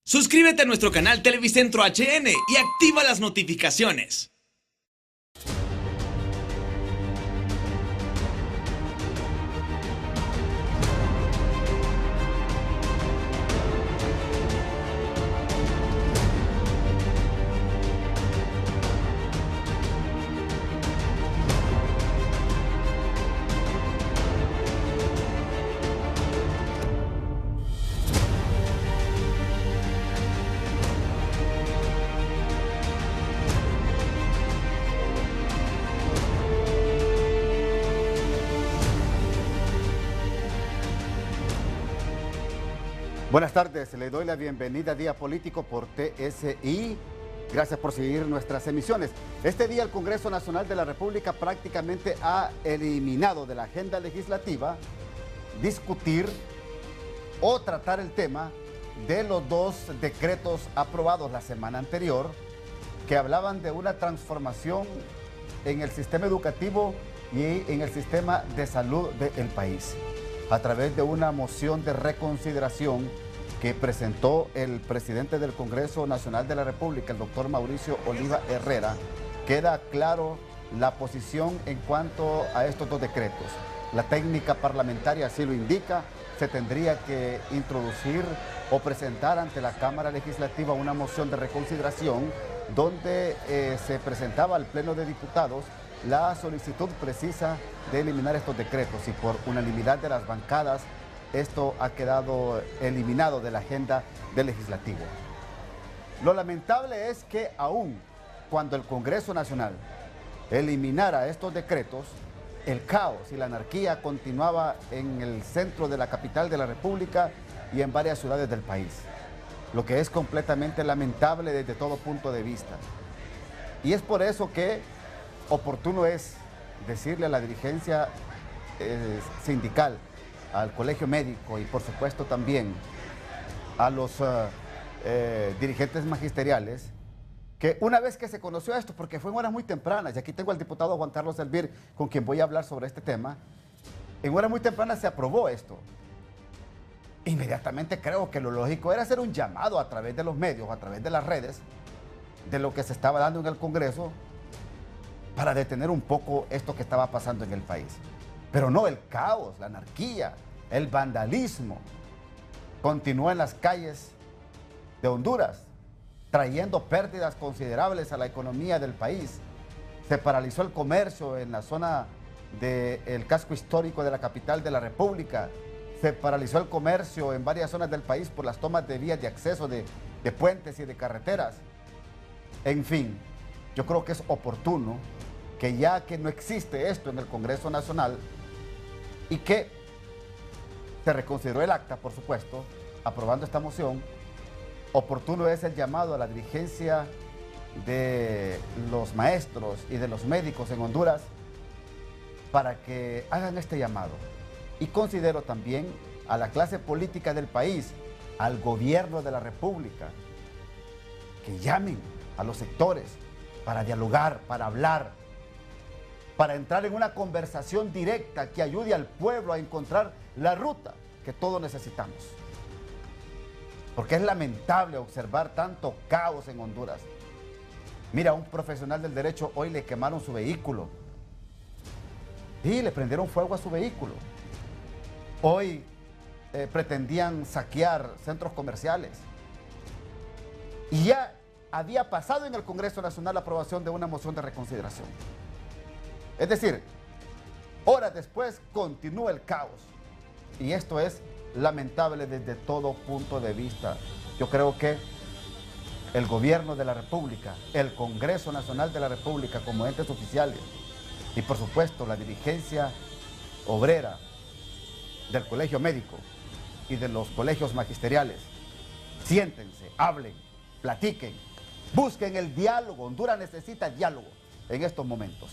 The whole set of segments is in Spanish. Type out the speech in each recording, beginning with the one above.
Suscríbete a nuestro canal Televicentro HN y activa las notificaciones. Buenas tardes, le doy la bienvenida a Día Político por TSI. Gracias por seguir nuestras emisiones. Este día el Congreso Nacional de la República prácticamente ha eliminado de la agenda legislativa discutir o tratar el tema de los dos decretos aprobados la semana anterior que hablaban de una transformación en el sistema educativo y en el sistema de salud del país, a través de una moción de reconsideración que presentó el presidente del Congreso Nacional de la República, el doctor Mauricio Oliva Herrera. Queda claro la posición en cuanto a estos dos decretos. La técnica parlamentaria así lo indica, se tendría que introducir o presentar ante la Cámara Legislativa una moción de reconsideración donde se presentaba al Pleno de Diputados la solicitud precisa de eliminar estos decretos, y por unanimidad de las bancadas esto ha quedado eliminado de la agenda del legislativo. Lo lamentable es que aún cuando el Congreso Nacional eliminara estos decretos, el caos y la anarquía continuaba en el centro de la capital de la República y en varias ciudades del país, lo que es completamente lamentable desde todo punto de vista. Y es por eso que oportuno es decirle a la dirigencia sindical, al colegio médico y por supuesto también a los dirigentes magisteriales que una vez que se conoció esto, porque fue en horas muy tempranas, y aquí tengo al diputado Juan Carlos Elvir con quien voy a hablar sobre este tema, en horas muy tempranas se aprobó esto. Inmediatamente creo que lo lógico era hacer un llamado a través de los medios, a través de las redes, de lo que se estaba dando en el Congreso, para detener un poco esto que estaba pasando en el país. Pero no, el caos, la anarquía, el vandalismo continúa en las calles de Honduras, trayendo pérdidas considerables a la economía del país. Se paralizó el comercio en la zona del casco histórico de la capital de la República. Se paralizó el comercio en varias zonas del país por las tomas de vías de acceso de puentes y de carreteras. En fin, yo creo que es oportuno que ya que no existe esto en el Congreso Nacional y que se reconsideró el acta, por supuesto, aprobando esta moción, oportuno es el llamado a la dirigencia de los maestros y de los médicos en Honduras para que hagan este llamado. Y considero también a la clase política del país, al gobierno de la República, que llamen a los sectores para dialogar, para hablar, para entrar en una conversación directa que ayude al pueblo a encontrar la ruta que todos necesitamos. Porque es lamentable observar tanto caos en Honduras. Mira, a un profesional del derecho hoy le quemaron su vehículo. Sí, le prendieron fuego a su vehículo. Hoy pretendían saquear centros comerciales. Y ya había pasado en el Congreso Nacional la aprobación de una moción de reconsideración. Es decir, horas después continúa el caos. Y esto es lamentable desde todo punto de vista. Yo creo que el gobierno de la República, el Congreso Nacional de la República como entes oficiales y por supuesto la dirigencia obrera del colegio médico y de los colegios magisteriales, siéntense, hablen, platiquen, busquen el diálogo. Honduras necesita diálogo en estos momentos.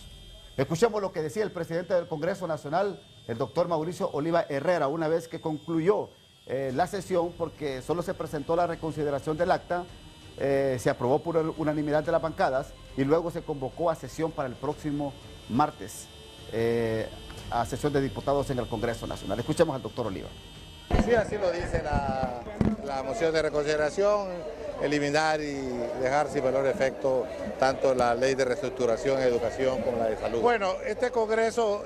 Escuchemos lo que decía el presidente del Congreso Nacional, el doctor Mauricio Oliva Herrera, una vez que concluyó la sesión, porque solo se presentó la reconsideración del acta, se aprobó por unanimidad de las bancadas y luego se convocó a sesión para el próximo martes, a sesión de diputados en el Congreso Nacional. Escuchemos al doctor Oliva. Sí, así lo dice la la moción de reconsideración, eliminar y dejar sin valor efecto tanto la ley de reestructuración en educación como la de salud. Bueno, este Congreso,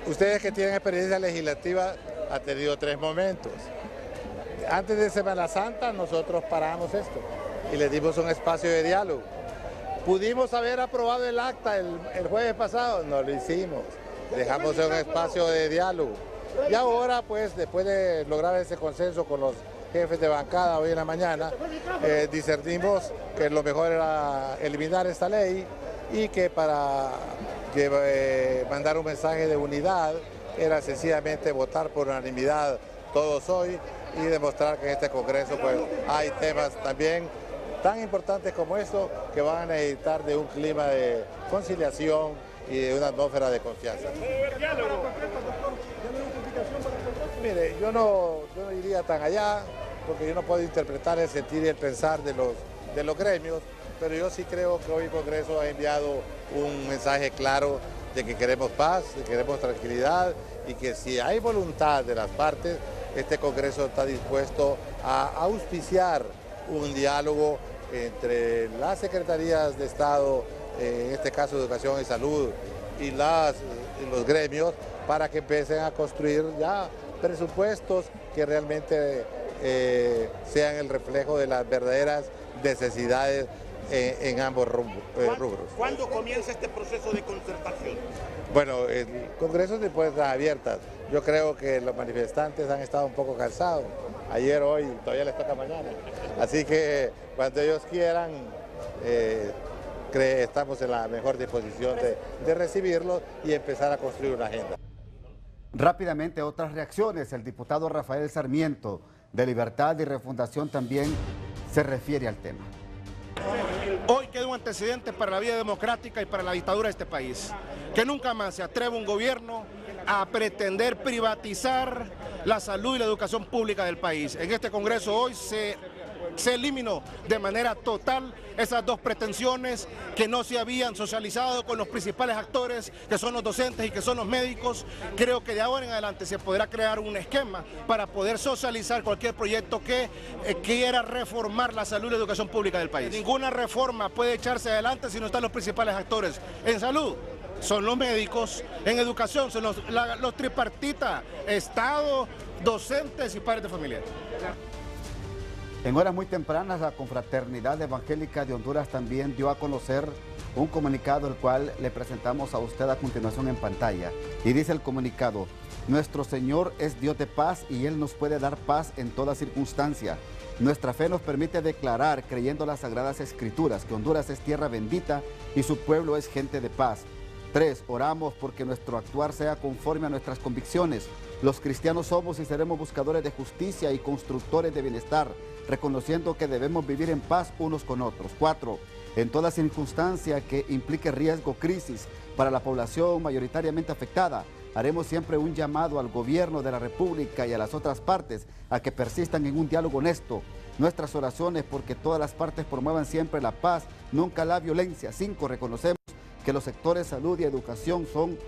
ustedes que tienen experiencia legislativa, ha tenido 3 momentos. Antes de Semana Santa nosotros paramos esto y le dimos un espacio de diálogo. ¿Pudimos haber aprobado el acta el jueves pasado? No lo hicimos. Dejamos un espacio de diálogo. Y ahora, pues, después de lograr ese consenso con los jefes de bancada hoy en la mañana, discernimos que lo mejor era eliminar esta ley y que para mandar un mensaje de unidad era sencillamente votar por unanimidad todos hoy y demostrar que en este Congreso pues, hay temas también tan importantes como estos que van a necesitar de un clima de conciliación y de una atmósfera de confianza. Mire, yo no iría tan allá porque yo no puedo interpretar el sentir y el pensar de los gremios, pero yo sí creo que hoy el Congreso ha enviado un mensaje claro de que queremos paz, de que queremos tranquilidad y que si hay voluntad de las partes, este Congreso está dispuesto a auspiciar un diálogo entre las secretarías de Estado, en este caso Educación y Salud, y los gremios, para que empiecen a construir ya presupuestos que realmente sean el reflejo de las verdaderas necesidades en ambos rubros. ¿Cuándo comienza este proceso de concertación? Bueno, el Congreso es de puertas abiertas. Yo creo que los manifestantes han estado un poco cansados. Ayer, hoy, todavía les toca mañana. Así que cuando ellos quieran, estamos en la mejor disposición de recibirlos y empezar a construir una agenda. Rápidamente, otras reacciones. El diputado Rafael Sarmiento, de Libertad y Refundación, también se refiere al tema. Hoy queda un antecedente para la vida democrática y para la dictadura de este país. Que nunca más se atreva un gobierno a pretender privatizar la salud y la educación pública del país. En este Congreso hoy se eliminó de manera total esas 2 pretensiones que no se habían socializado con los principales actores, que son los docentes y que son los médicos. Creo que de ahora en adelante se podrá crear un esquema para poder socializar cualquier proyecto que quiera reformar la salud y la educación pública del país. Ninguna reforma puede echarse adelante si no están los principales actores. En salud son los médicos, en educación son los tripartitas, Estado, docentes y padres de familia. En horas muy tempranas, la Confraternidad Evangélica de Honduras también dio a conocer un comunicado, el cual le presentamos a usted a continuación en pantalla. Y dice el comunicado: nuestro Señor es Dios de paz y Él nos puede dar paz en toda circunstancia. Nuestra fe nos permite declarar, creyendo las Sagradas Escrituras, que Honduras es tierra bendita y su pueblo es gente de paz. 3. Oramos porque nuestro actuar sea conforme a nuestras convicciones. Los cristianos somos y seremos buscadores de justicia y constructores de bienestar, reconociendo que debemos vivir en paz unos con otros. 4. En toda circunstancia que implique riesgo, crisis para la población mayoritariamente afectada, haremos siempre un llamado al gobierno de la República y a las otras partes a que persistan en un diálogo honesto. Nuestras oraciones porque todas las partes promuevan siempre la paz, nunca la violencia. 5. Reconocemos que los sectores salud y educación son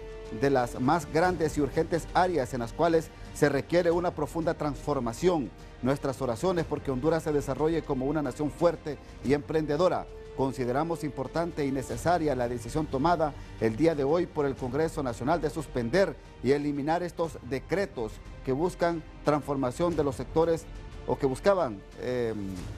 de las más grandes y urgentes áreas en las cuales se requiere una profunda transformación. Nuestras oraciones porque Honduras se desarrolle como una nación fuerte y emprendedora. Consideramos importante y necesaria la decisión tomada el día de hoy por el Congreso Nacional de suspender y eliminar estos decretos que buscan transformación de los sectores o que buscaban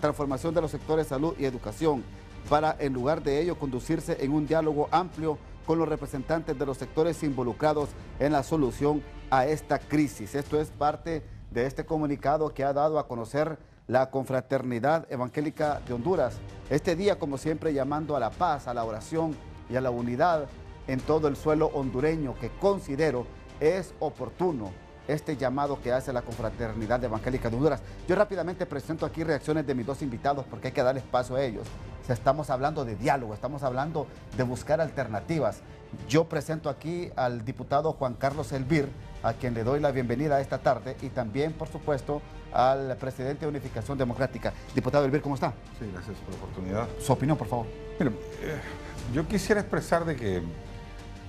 transformación de los sectores salud y educación, para en lugar de ello conducirse en un diálogo amplio con los representantes de los sectores involucrados en la solución a esta crisis. Esto es parte de este comunicado que ha dado a conocer la Confraternidad Evangélica de Honduras. Este día, como siempre, llamando a la paz, a la oración y a la unidad en todo el suelo hondureño, que considero es oportuno este llamado que hace la Confraternidad Evangélica de Honduras. Yo rápidamente presento aquí reacciones de mis 2 invitados porque hay que darles paso a ellos. Estamos hablando de diálogo, estamos hablando de buscar alternativas. Yo presento aquí al diputado Juan Carlos Elvir, a quien le doy la bienvenida esta tarde, y también, por supuesto, al presidente de Unificación Democrática. Diputado Elvir, ¿cómo está? Sí, gracias por la oportunidad. Su opinión, por favor. Mira, yo quisiera expresar de que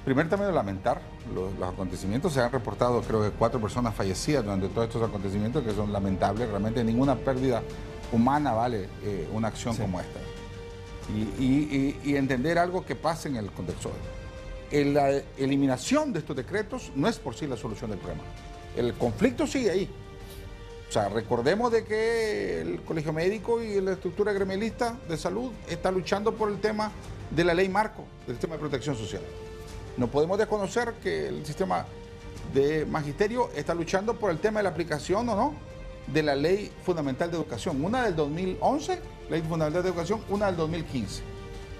Primero también lamentar los acontecimientos. Se han reportado creo que 4 personas fallecidas durante todos estos acontecimientos que son lamentables. Realmente ninguna pérdida humana vale una acción como esta. Y entender algo que pasa en el contexto. La eliminación de estos decretos no es por sí la solución del problema. El conflicto sigue ahí. O sea, recordemos de que el Colegio Médico y la estructura gremialista de salud está luchando por el tema de la ley marco, del sistema de protección social. No podemos desconocer que el sistema de magisterio está luchando por el tema de la aplicación o no de la Ley Fundamental de Educación. Una del 2011, Ley Fundamental de Educación, una del 2015.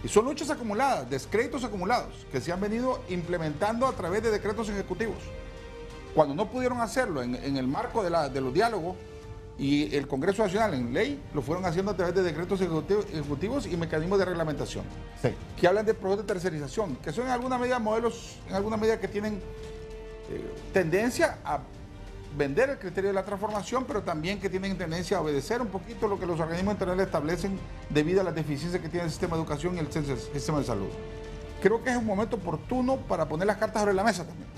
Y son luchas acumuladas, descréditos acumulados, que se han venido implementando a través de decretos ejecutivos. Cuando no pudieron hacerlo en el marco de los diálogos y el Congreso Nacional en ley, lo fueron haciendo a través de decretos ejecutivos y mecanismos de reglamentación. Sí. Que hablan de procesos de tercerización, que son en alguna medida modelos, en alguna medida que tienen tendencia a vender el criterio de la transformación, pero también que tienen tendencia a obedecer un poquito lo que los organismos internacionales establecen debido a las deficiencias que tiene el sistema de educación y el sistema de salud. Creo que es un momento oportuno para poner las cartas sobre la mesa también,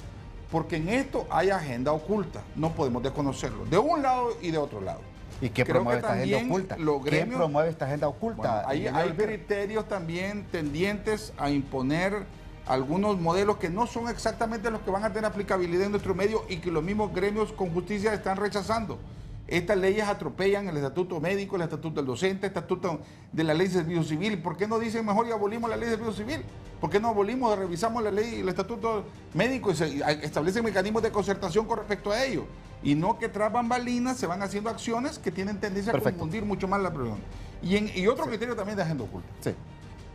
porque en esto hay agenda oculta, no podemos desconocerlo, de un lado y de otro lado. ¿Y qué promueve esta agenda oculta? ¿Quién promueve esta agenda oculta? Bueno, hay criterios también tendientes a imponer algunos modelos que no son exactamente los que van a tener aplicabilidad en nuestro medio y que los mismos gremios con justicia están rechazando. Estas leyes atropellan el estatuto médico, el estatuto del docente, el estatuto de la ley de servicio civil. ¿Por qué no dicen mejor y abolimos la ley de servicio civil? ¿Por qué no abolimos, revisamos la ley, el estatuto médico y se establecen mecanismos de concertación con respecto a ello? Y no que tras bambalinas se van haciendo acciones que tienen tendencia a confundir mucho más la pregunta. Y otro criterio también de agenda oculta. Sí.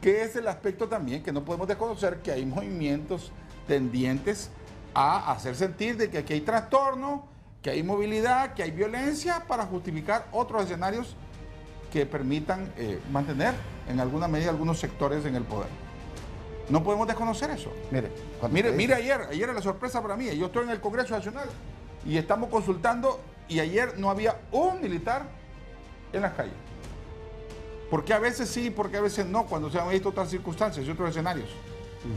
Que es el aspecto también que no podemos desconocer, que hay movimientos tendientes a hacer sentir de que aquí hay trastorno, que hay movilidad, que hay violencia para justificar otros escenarios que permitan mantener en alguna medida algunos sectores en el poder. No podemos desconocer eso. Mire, ayer era la sorpresa para mí. Yo estoy en el Congreso Nacional y estamos consultando y ayer no había un militar en las calles. ¿Por qué a veces sí, por qué a veces no, cuando se han visto otras circunstancias y otros escenarios?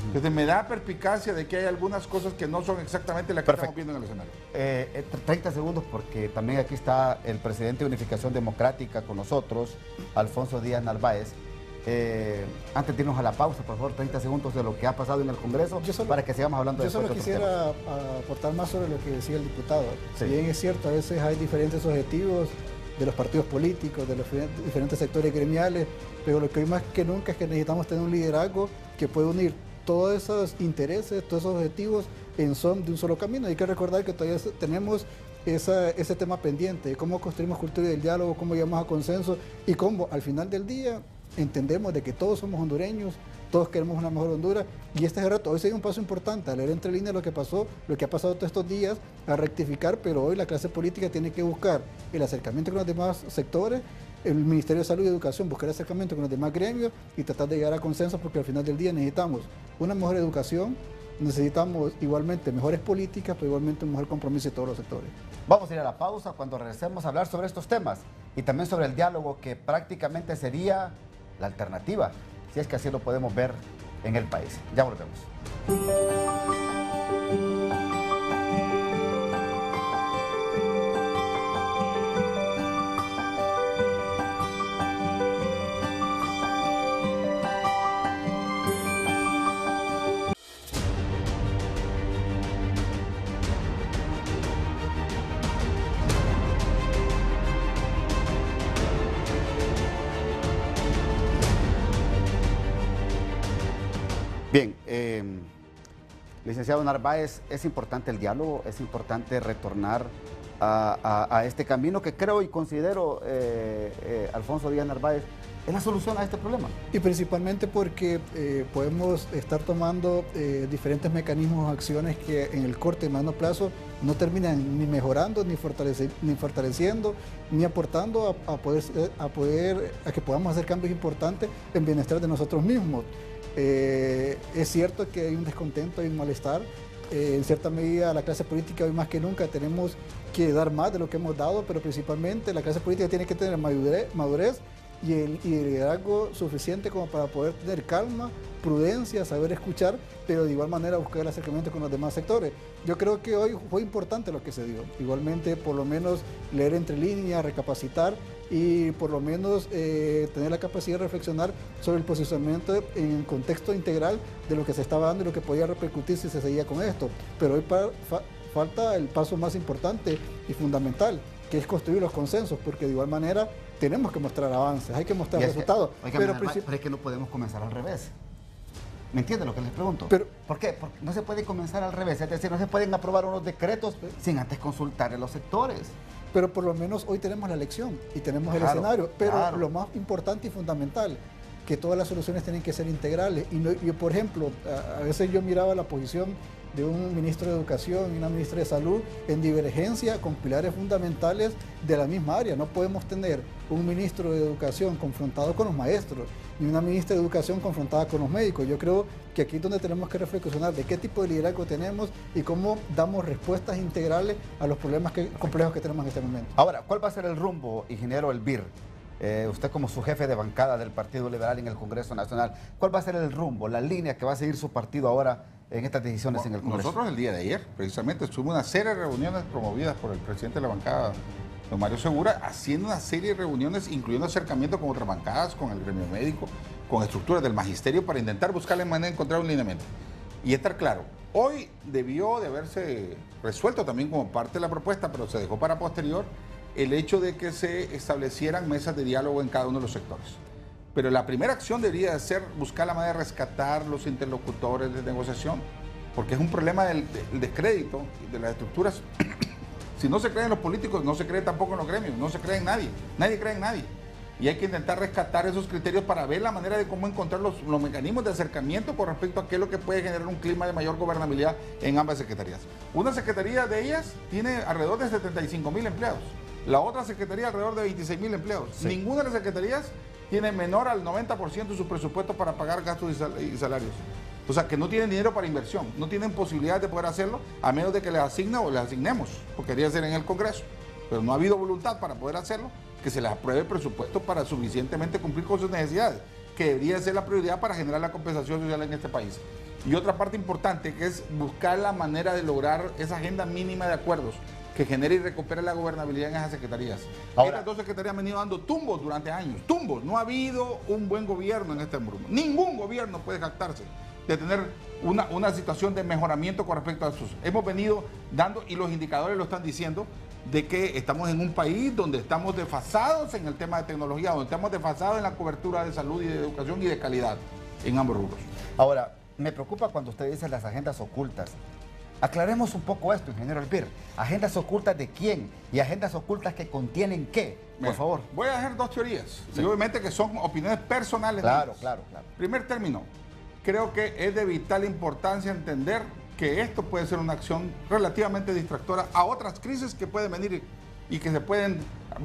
Entonces me da perspicacia de que hay algunas cosas que no son exactamente las que estamos viendo en el escenario. 30 segundos, porque también aquí está el presidente de Unificación Democrática con nosotros, Alfonso Díaz Narváez. Antes de irnos a la pausa, por favor, 30 segundos de lo que ha pasado en el Congreso para que sigamos hablando de eso. Yo solo quisiera aportar más sobre lo que decía el diputado. Sí. Si bien es cierto, a veces hay diferentes objetivos de los partidos políticos, de los diferentes sectores gremiales, pero lo que hoy más que nunca es que necesitamos tener un liderazgo que pueda unir todos esos intereses, todos esos objetivos en son de un solo camino. Hay que recordar que todavía tenemos ese tema pendiente de cómo construimos cultura del diálogo, cómo llegamos a consenso y cómo al final del día entendemos de que todos somos hondureños, todos queremos una mejor Honduras y este es el reto. Hoy se dio un paso importante a leer entre líneas lo que pasó, lo que ha pasado todos estos días, a rectificar, pero hoy la clase política tiene que buscar el acercamiento con los demás sectores, el Ministerio de Salud y Educación buscar acercamiento con los demás gremios y tratar de llegar a consenso, porque al final del día necesitamos una mejor educación, necesitamos igualmente mejores políticas, pero igualmente un mejor compromiso de todos los sectores. Vamos a ir a la pausa cuando regresemos a hablar sobre estos temas y también sobre el diálogo que prácticamente sería la alternativa, si es que así lo podemos ver en el país. Ya volvemos. Bien, licenciado Narváez, es importante el diálogo, es importante retornar a este camino que creo y considero, Alfonso Díaz Narváez, es la solución a este problema. Y principalmente porque podemos estar tomando diferentes mecanismos o acciones que en el corto y mediano plazo no terminan ni mejorando, ni fortaleciendo, ni aportando a que podamos hacer cambios importantes en bienestar de nosotros mismos. Es cierto que hay un descontento, hay un malestar. En cierta medida la clase política hoy más que nunca tenemos que dar más de lo que hemos dado, pero principalmente la clase política tiene que tener madurez y el liderazgo suficiente como para poder tener calma, prudencia, saber escuchar, pero de igual manera buscar el acercamiento con los demás sectores. Yo creo que hoy fue importante lo que se dio. Igualmente, por lo menos leer entre líneas, recapacitar y por lo menos tener la capacidad de reflexionar sobre el posicionamiento en el contexto integral de lo que se estaba dando y lo que podía repercutir si se seguía con esto. Pero hoy falta el paso más importante y fundamental, que es construir los consensos, porque de igual manera tenemos que mostrar avances, hay que mostrar resultados. Pero es que no podemos comenzar al revés. ¿Me entiende lo que les pregunto? ¿Por qué? Porque no se puede comenzar al revés, es decir, no se pueden aprobar unos decretos sin antes consultar a los sectores. Pero por lo menos hoy tenemos la elección y tenemos el escenario, pero lo más importante y fundamental, que todas las soluciones tienen que ser integrales. Y yo, por ejemplo, a veces yo miraba la posición de un ministro de Educación y una ministra de Salud en divergencia con pilares fundamentales de la misma área. No podemos tener un ministro de Educación confrontado con los maestros, ni una ministra de Educación confrontada con los médicos. Yo creo que aquí es donde tenemos que reflexionar de qué tipo de liderazgo tenemos y cómo damos respuestas integrales a los problemas complejos que tenemos en este momento. Ahora, ¿cuál va a ser el rumbo, ingeniero Elvir? Usted como su jefe de bancada del Partido Liberal en el Congreso Nacional, ¿cuál va a ser el rumbo, la línea que va a seguir su partido ahora en estas decisiones en el Congreso? Nosotros el día de ayer, precisamente, tuvimos una serie de reuniones promovidas por el presidente de la bancada, don Mario Segura, haciendo una serie de reuniones, incluyendo acercamiento con otras bancadas, con el gremio médico, con estructuras del magisterio, para intentar buscar la manera de encontrar un lineamiento. Y estar claro, hoy debió de haberse resuelto también como parte de la propuesta, pero se dejó para posterior, el hecho de que se establecieran mesas de diálogo en cada uno de los sectores. Pero la primera acción debería ser buscar la manera de rescatar los interlocutores de negociación, porque es un problema del descrédito de las estructuras. Si no se creen los políticos, no se cree tampoco en los gremios, no se cree en nadie, nadie cree en nadie. Y hay que intentar rescatar esos criterios para ver la manera de cómo encontrar los mecanismos de acercamiento con respecto a qué es lo que puede generar un clima de mayor gobernabilidad en ambas secretarías. Una secretaría de ellas tiene alrededor de 75,000 empleados. La otra secretaría alrededor de 26,000 empleados. Sí. Ninguna de las secretarías tiene menor al 90% de su presupuesto para pagar gastos y salarios. O sea, que no tienen dinero para inversión, no tienen posibilidad de poder hacerlo a menos de que les asignen o les asignemos, porque quería ser en el Congreso. Pero no ha habido voluntad para poder hacerlo, que se les apruebe el presupuesto para suficientemente cumplir con sus necesidades, que debería ser la prioridad para generar la compensación social en este país. Y otra parte importante, que es buscar la manera de lograr esa agenda mínima de acuerdos que genere y recupere la gobernabilidad en esas secretarías. Ahora, estas dos secretarías han venido dando tumbos durante años, tumbos. No ha habido un buen gobierno en este rumbo. Ningún gobierno puede jactarse de tener una situación de mejoramiento con respecto a eso. Hemos venido dando, y los indicadores lo están diciendo, de que estamos en un país donde estamos desfasados en el tema de tecnología, donde estamos desfasados en la cobertura de salud y de educación y de calidad en ambos rubros. Ahora, me preocupa cuando usted dice las agendas ocultas. Aclaremos un poco esto, ingeniero Elvir. ¿Agendas ocultas de quién? ¿Y agendas ocultas que contienen qué? Por favor. Voy a hacer dos teorías. Sí. Y obviamente que son opiniones personales. Claro. Primer término, creo que es de vital importancia entender que esto puede ser una acción relativamente distractora a otras crisis que pueden venir y que se pueden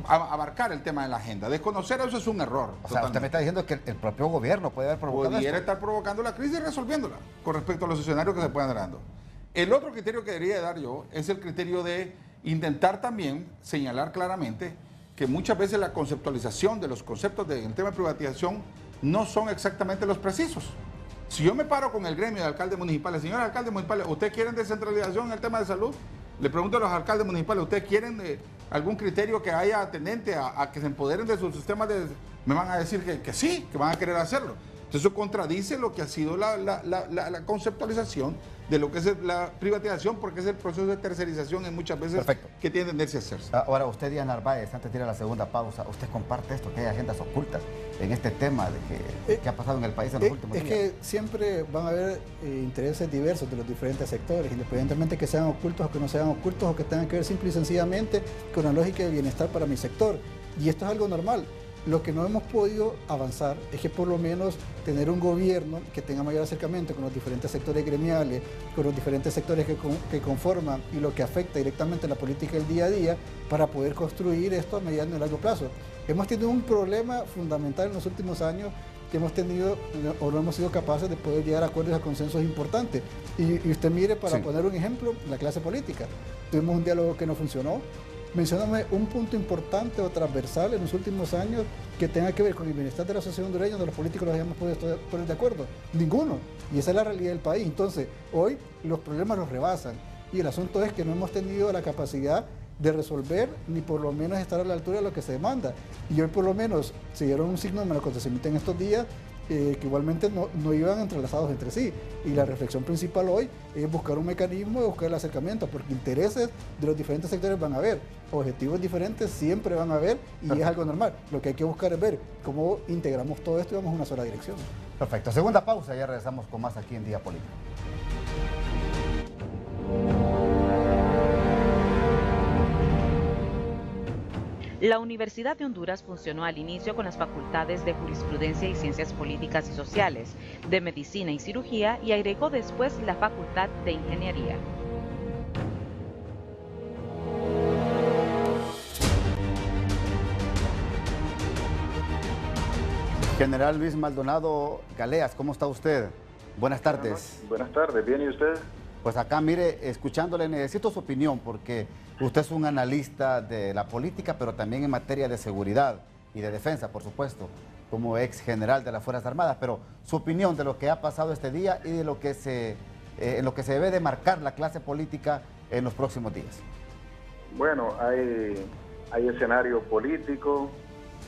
abarcar el tema de la agenda. Desconocer eso es un error. O sea, usted me está diciendo que el propio gobierno puede haber provocado Pudiera estar provocando la crisis y resolviéndola con respecto a los escenarios que se puedan dando. El otro criterio que debería dar yo es el criterio de intentar también señalar claramente que muchas veces la conceptualización de los conceptos del tema de privatización no son exactamente los precisos. Si yo me paro con el gremio de alcaldes municipales, señores alcaldes municipales, ¿ustedes quieren descentralización en el tema de salud? Le pregunto a los alcaldes municipales, ¿ustedes quieren algún criterio que haya tendente a que se empoderen de sus sistemas de...? Me van a decir que sí, que van a querer hacerlo. Entonces eso contradice lo que ha sido la conceptualización de lo que es la privatización, porque es el proceso de tercerización en muchas veces. Perfecto. Que tiene tendencia a hacerse. Ahora, usted, Díaz Narváez, antes de ir a la segunda pausa, ¿usted comparte esto, que hay agendas ocultas en este tema de que ha pasado en el país en los últimos días? Es que siempre van a haber intereses diversos de los diferentes sectores, independientemente que sean ocultos o que no sean ocultos, o que tengan que ver simple y sencillamente con la lógica de bienestar para mi sector. Y esto es algo normal. Lo que no hemos podido avanzar es que por lo menos tener un gobierno que tenga mayor acercamiento con los diferentes sectores gremiales, con los diferentes sectores que conforman y lo que afecta directamente la política del día a día para poder construir esto a mediano y largo plazo. Hemos tenido un problema fundamental en los últimos años que hemos tenido o no hemos sido capaces de poder llegar a acuerdos y a consensos importantes. Y usted mire, para poner un ejemplo, la clase política. Tuvimos un diálogo que no funcionó. mencióname un punto importante o transversal en los últimos años que tenga que ver con el bienestar de la sociedad hondureña, donde los políticos nos hayamos podido poner de acuerdo. Ninguno. Y esa es la realidad del país. Entonces, hoy los problemas los rebasan. Y el asunto es que no hemos tenido la capacidad de resolver, ni por lo menos estar a la altura de lo que se demanda. Y hoy por lo menos se dieron un signo de mal acontecimiento en estos días, que igualmente no iban entrelazados entre sí. Y la reflexión principal hoy es buscar un mecanismo de buscar el acercamiento, porque intereses de los diferentes sectores van a haber, objetivos diferentes siempre van a haber, y es algo normal. Lo que hay que buscar es ver cómo integramos todo esto y vamos a una sola dirección. Perfecto. Segunda pausa, ya regresamos con más aquí en Día Político. La Universidad de Honduras funcionó al inicio con las facultades de Jurisprudencia y Ciencias Políticas y Sociales, de Medicina y Cirugía, y agregó después la Facultad de Ingeniería. General Luis Maldonado Galeas, ¿cómo está usted? Buenas tardes. Buenas tardes, ¿bien y usted? Pues acá, mire, escuchándole, necesito su opinión porque usted es un analista de la política, pero también en materia de seguridad y de defensa, por supuesto, como ex general de las Fuerzas Armadas, pero su opinión de lo que ha pasado este día y de lo que en lo que se debe de marcar la clase política en los próximos días. Bueno, hay escenario político,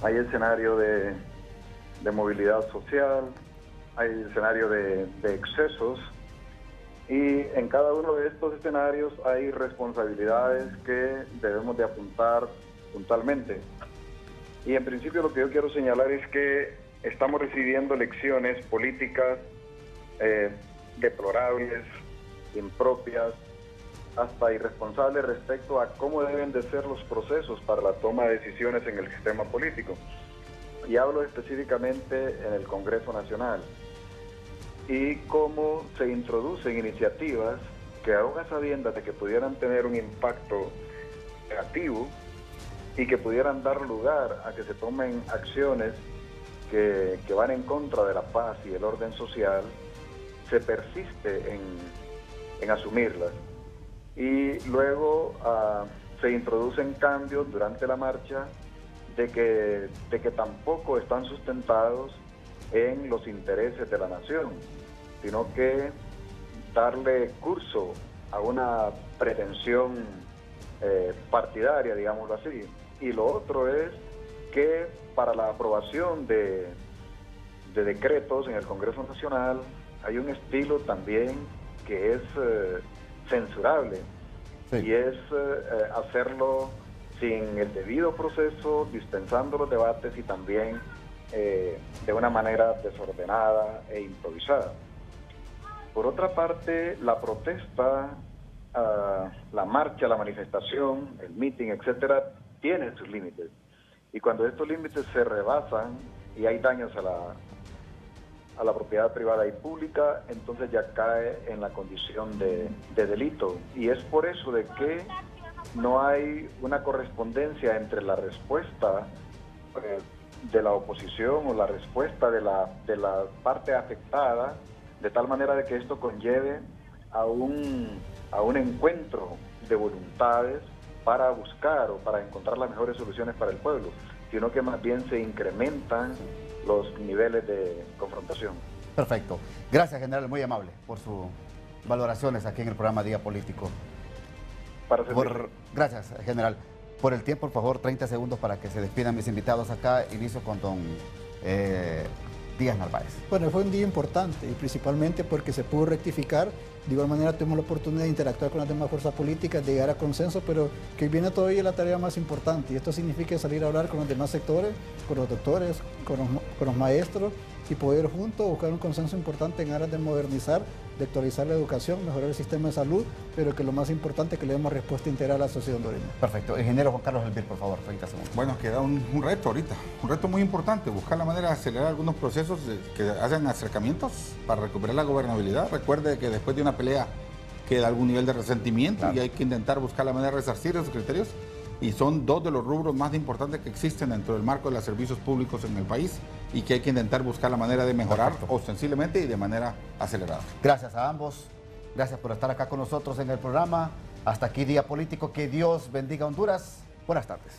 hay escenario de movilidad social, hay escenario de excesos, y en cada uno de estos escenarios hay responsabilidades que debemos de apuntar puntualmente. Y en principio lo que yo quiero señalar es que estamos recibiendo lecciones políticas deplorables, impropias, hasta irresponsables respecto a cómo deben de ser los procesos para la toma de decisiones en el sistema político. Y hablo específicamente en el Congreso Nacional. Y cómo se introducen iniciativas que, aún a sabiendas de que pudieran tener un impacto negativo y que pudieran dar lugar a que se tomen acciones que van en contra de la paz y el orden social, se persiste en asumirlas. Y luego se introducen cambios durante la marcha de que tampoco están sustentados en los intereses de la nación, sino que darle curso a una pretensión partidaria, digámoslo así. Y lo otro es que para la aprobación de decretos en el Congreso Nacional hay un estilo también que es censurable, sí. Y es hacerlo sin el debido proceso, dispensando los debates y también de una manera desordenada e improvisada. Por otra parte, la protesta, la marcha, la manifestación, el meeting, etcétera, tienen sus límites. Y cuando estos límites se rebasan y hay daños a la propiedad privada y pública, entonces ya cae en la condición de delito. Y es por eso de que no hay una correspondencia entre la respuesta de la oposición o la respuesta de la parte afectada, de tal manera de que esto conlleve a un encuentro de voluntades para buscar o para encontrar las mejores soluciones para el pueblo, sino que más bien se incrementan los niveles de confrontación. Perfecto. Gracias, general, muy amable por sus valoraciones aquí en el programa Día Político. Gracias, general. Por el tiempo, por favor, 30 segundos para que se despidan mis invitados acá. Inicio con don Díaz Narváez. Bueno, fue un día importante y principalmente porque se pudo rectificar. De igual manera tuvimos la oportunidad de interactuar con las demás fuerzas políticas, de llegar a consenso, pero que viene todavía la tarea más importante, y esto significa salir a hablar con los demás sectores, con los doctores, con los maestros, y poder juntos buscar un consenso importante en aras de modernizar, de actualizar la educación, mejorar el sistema de salud, pero que lo más importante es que le demos respuesta integral a la sociedad hondureña. Perfecto. Ingeniero Juan Carlos Elvir, por favor, 30 segundos. Bueno, queda un reto ahorita, un reto muy importante, buscar la manera de acelerar algunos procesos que hagan acercamientos para recuperar la gobernabilidad. Recuerde que después de una pelea queda algún nivel de resentimiento, claro, y hay que intentar buscar la manera de resarcir esos criterios, y son dos de los rubros más importantes que existen dentro del marco de los servicios públicos en el país y que hay que intentar buscar la manera de mejorar ostensiblemente y de manera acelerada. Gracias a ambos, gracias por estar acá con nosotros en el programa. Hasta aquí Día Político, que Dios bendiga a Honduras Buenas tardes.